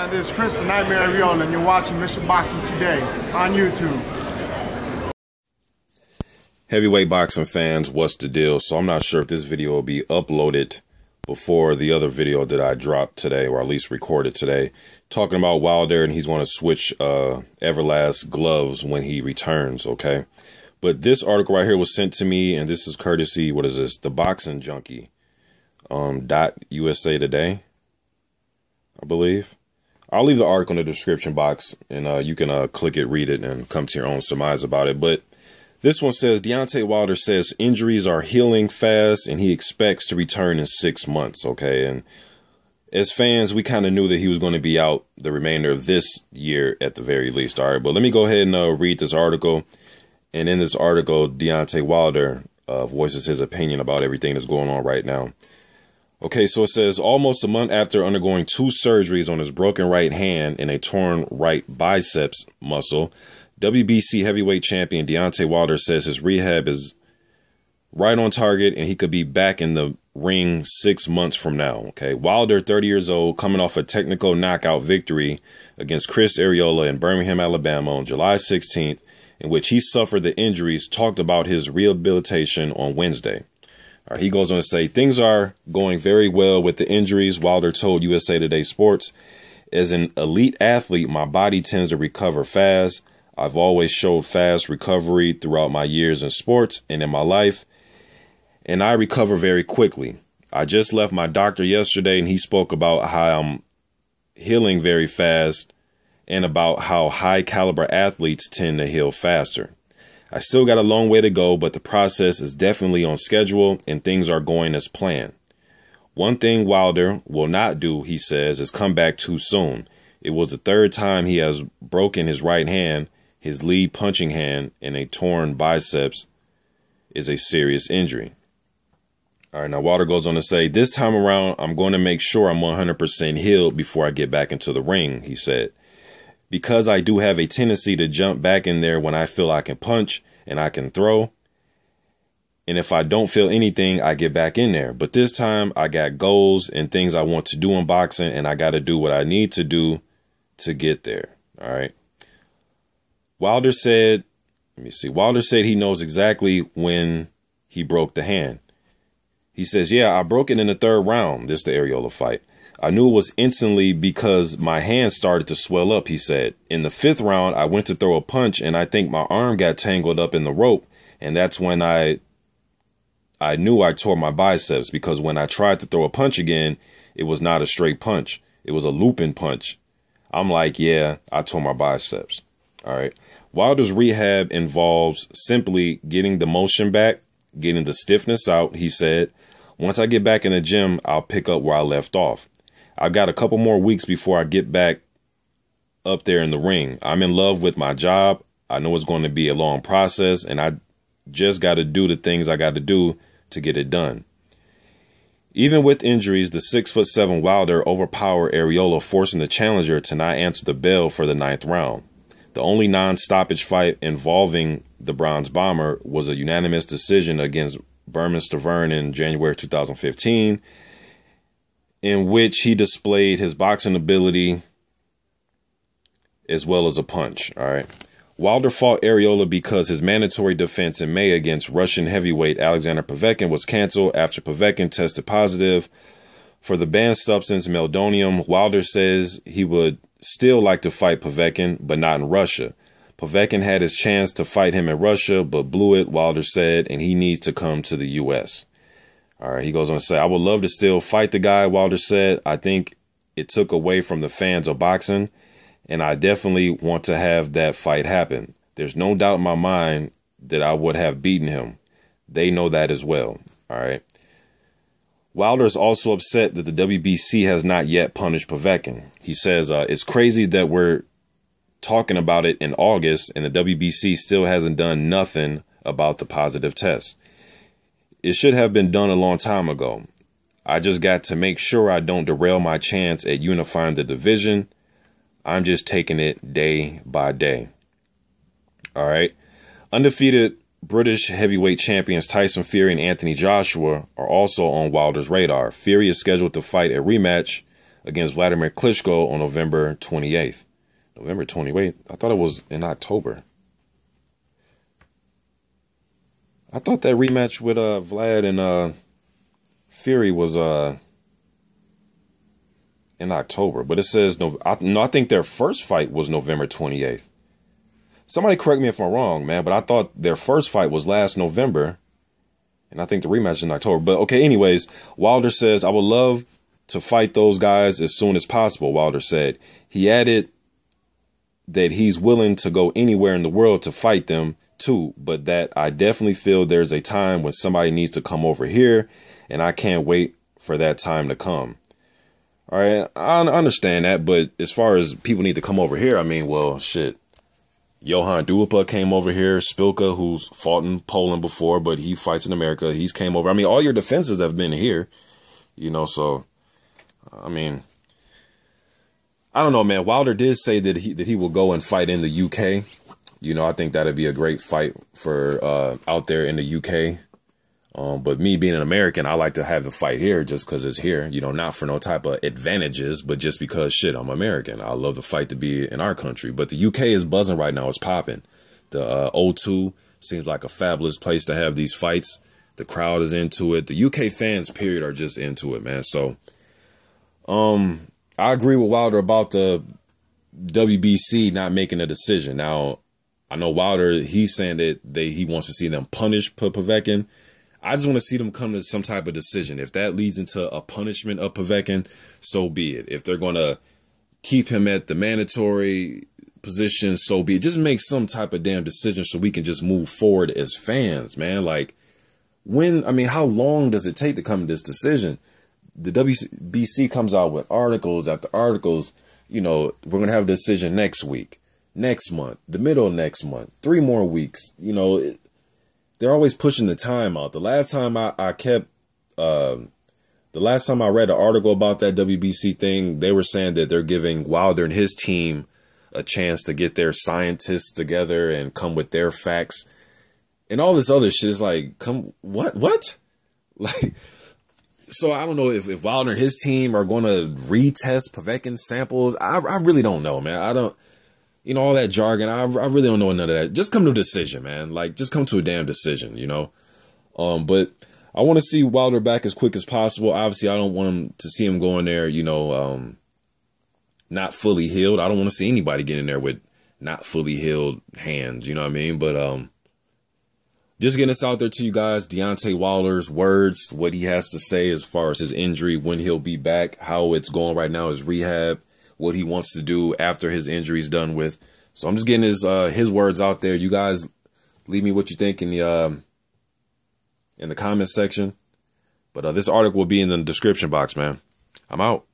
This is Chris Arreola, and you're watching Mission Boxing Today on YouTube. Heavyweight boxing fans, what's the deal? So I'm not sure if this video will be uploaded before the other video that I dropped today, or at least recorded today, talking about Wilder, and he's going to switch Everlast gloves when he returns, okay? But this article right here was sent to me, and this is courtesy, what is this? The Boxing Junkie, .USA Today, I believe. I'll leave the article in the description box, and you can click it, read it, and come to your own surmise about it. But this one says, Deontay Wilder says injuries are healing fast, and he expects to return in 6 months, okay? And as fans, we kind of knew that he was going to be out the remainder of this year at the very least, all right? But let me go ahead and read this article. And in this article, Deontay Wilder voices his opinion about everything that's going on right now. Okay, so it says, almost a month after undergoing 2 surgeries on his broken right hand and a torn right biceps muscle, WBC heavyweight champion Deontay Wilder says his rehab is right on target and he could be back in the ring 6 months from now. Okay, Wilder, 30 years old, coming off a technical knockout victory against Chris Arreola in Birmingham, Alabama on July 16th, in which he suffered the injuries, talked about his rehabilitation on Wednesday. All right, he goes on to say, things are going very well with the injuries, Wilder told USA Today Sports. As an elite athlete, my body tends to recover fast. I've always showed fast recovery throughout my years in sports and in my life, and I recover very quickly. I just left my doctor yesterday, and he spoke about how I'm healing very fast and about how high caliber athletes tend to heal faster. I still got a long way to go, but the process is definitely on schedule and things are going as planned. One thing Wilder will not do, he says, is come back too soon. It was the 3rd time he has broken his right hand, his lead punching hand, and a torn biceps is a serious injury. All right, now Wilder goes on to say, this time around, I'm going to make sure I'm 100% healed before I get back into the ring, he said. Because I do have a tendency to jump back in there when I feel I can punch and I can throw. And if I don't feel anything, I get back in there. But this time I got goals and things I want to do in boxing, and I got to do what I need to do to get there. All right. Wilder said, Wilder said he knows exactly when he broke the hand. He says, yeah, I broke it in the 3rd round. This is the Arreola fight. I knew it was instantly because my hand started to swell up, he said. In the 5th round, I went to throw a punch, and I think my arm got tangled up in the rope. And that's when I knew I tore my biceps, because when I tried to throw a punch again, it was not a straight punch. It was a looping punch. I'm like, yeah, I tore my biceps. All right. Wilder's rehab involves simply getting the motion back, getting the stiffness out, he said. Once I get back in the gym, I'll pick up where I left off. I've got a couple more weeks before I get back up there in the ring. I'm in love with my job. I know it's going to be a long process, and I just got to do the things I got to do to get it done. Even with injuries, the 6'7" Wilder overpowered Arreola, forcing the challenger to not answer the bell for the 9th round. The only non-stoppage fight involving the Bronze Bomber was a unanimous decision against Birmingham in January 2015, in which he displayed his boxing ability as well as a punch. All right. Wilder fought Arreola because his mandatory defense in May against Russian heavyweight Alexander Povetkin was canceled after Povetkin tested positive for the banned substance meldonium. Wilder says he would still like to fight Povetkin, but not in Russia. Povetkin had his chance to fight him in Russia, but blew it, Wilder said, and he needs to come to the U.S. All right, he goes on to say, I would love to still fight the guy, Wilder said. I think it took away from the fans of boxing, and I definitely want to have that fight happen. There's no doubt in my mind that I would have beaten him. They know that as well. All right. Wilder is also upset that the WBC has not yet punished Povetkin. He says, it's crazy that we're talking about it in August and the WBC still hasn't done nothing about the positive test. It should have been done a long time ago. I just got to make sure I don't derail my chance at unifying the division. I'm just taking it day by day. All right. Undefeated British heavyweight champions Tyson Fury and Anthony Joshua are also on Wilder's radar. Fury is scheduled to fight a rematch against Vladimir Klitschko on November 28th. November 28th? I thought it was in October. I thought that rematch with Vlad and Fury was in October, but it says no. I think their first fight was November 28th. Somebody correct me if I'm wrong, man, but I thought their first fight was last November, and I think the rematch is in October. But okay, anyways, Wilder says, I would love to fight those guys as soon as possible, Wilder said. He added that he's willing to go anywhere in the world to fight them too, but that I definitely feel there's a time when somebody needs to come over here, and I can't wait for that time to come. All right, I understand that, but as far as people need to come over here, I mean, well, shit. Johan Duhaupas came over here. Spilka, who's fought in Poland before, but he fights in America. He's came over. I mean, all your defenses have been here, you know, so, I mean, I don't know, man. Wilder did say that he will go and fight in the UK. You know, I think that'd be a great fight for out there in the UK. But me being an American, I like to have the fight here just because it's here, you know, not for no type of advantages, but just because, shit, I'm American. I love the fight to be in our country. But the UK is buzzing right now. It's popping. The O2 seems like a fabulous place to have these fights. The crowd is into it. The UK fans, period, are just into it, man. So I agree with Wilder about the WBC not making a decision. Now, I know Wilder, he's saying that he wants to see them punish Povetkin. I just want to see them come to some type of decision. If that leads into a punishment of Povetkin, so be it. If they're going to keep him at the mandatory position, so be it. Just make some type of damn decision so we can just move forward as fans, man. Like, how long does it take to come to this decision? The WBC comes out with articles after articles. You know, we're going to have a decision next week, next month, the middle of next month, 3 more weeks. You know, they're always pushing the time out. The last time I read an article about that WBC thing, they were saying that they're giving Wilder and his team a chance to get their scientists together and come with their facts and all this other shit. Is like, what? Like, so I don't know if Wilder and his team are going to retest Povetkin samples. I really don't know, man. I don't. You know, all that jargon, I really don't know none of that. Just come to a decision, man. Like, just come to a damn decision, you know. But I want to see Wilder back as quick as possible. Obviously, I don't want him to see him going there, you know, not fully healed. I don't want to see anybody get in there with not fully healed hands, you know what I mean? But just getting this out there to you guys, Deontay Wilder's words, what he has to say as far as his injury, when he'll be back, how it's going right now, his rehab, what he wants to do after his injury is done with. So I'm just getting his words out there. You guys leave me what you think in the comment section. But this article will be in the description box, man. I'm out.